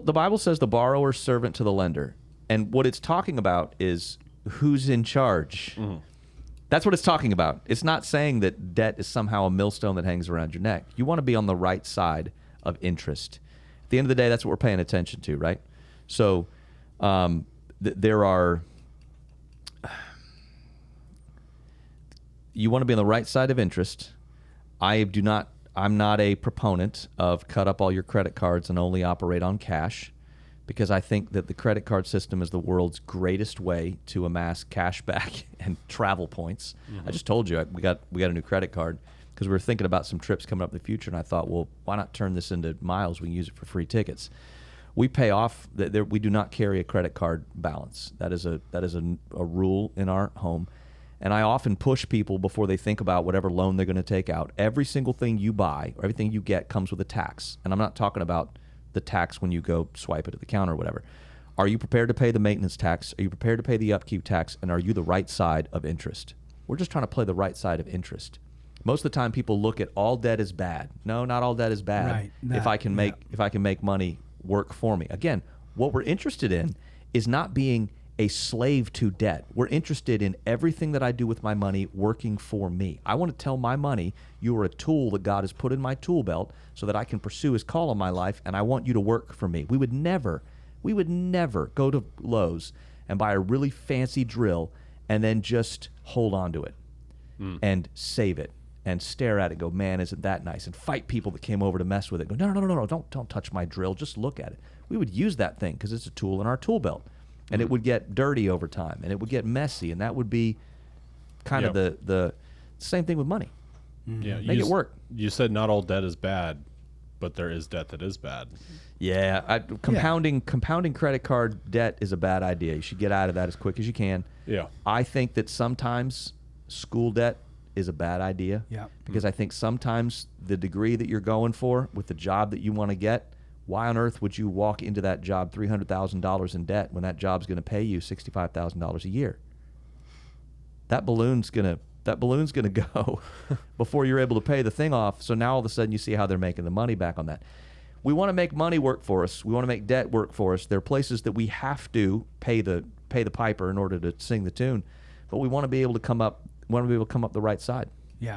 the Bible says the borrower's servant to the lender. And what it's talking about is who's in charge. That's what it's talking about. It's not saying that debt is somehow a millstone that hangs around your neck. You want to be on the right side of interest. At the end of the day, that's what we're paying attention to, right? So there are... You want to be on the right side of interest. I'm not a proponent of cut up all your credit cards and only operate on cash, because I think that the credit card system is the world's greatest way to amass cash back and travel points. I just told you we got a new credit card because we were thinking about some trips coming up in the future, and I thought, well, why not turn this into miles? We can use it for free tickets. We pay off. We do not carry a credit card balance. That is a rule in our home. And I often push people before they think about whatever loan they're going to take out. Every single thing you buy or everything you get comes with a tax. And I'm not talking about the tax when you go swipe it at the counter or whatever. Are you prepared to pay the maintenance tax? Are you prepared to pay the upkeep tax? And are you the right side of interest? We're just trying to play the right side of interest. Most of the time people look at all debt as bad. No, not all debt is bad. Right. If I can make money work for me. Again, what we're interested in is not being a slave to debt. We're interested in everything that I do with my money working for me. I want to tell my money, you are a tool that God has put in my tool belt so that I can pursue his call on my life, and I want you to work for me. We would never go to Lowe's and buy a really fancy drill and then just hold on to it and save it and stare at it and go, man, isn't that nice? And fight people that came over to mess with it. Go, no, don't touch my drill. Just look at it. We would use that thing because it's a tool in our tool belt. And it would get dirty over time, and it would get messy, and that would be kind of the same thing with money. Yeah, Make it work. You said not all debt is bad, but there is debt that is bad. Yeah, compounding credit card debt is a bad idea. You should get out of that as quick as you can. Yeah. I think that sometimes school debt is a bad idea. Yeah. Because I think sometimes the degree that you're going for with the job that you want to get, why on earth would you walk into that job $300,000 in debt when that job's going to pay you $65,000 a year? That balloon's going to go before you're able to pay the thing off. So now all of a sudden you see how they're making the money back on that. We want to make money work for us. We want to make debt work for us. There are places that we have to pay the piper in order to sing the tune, but we want to be able to come up the right side. Yeah.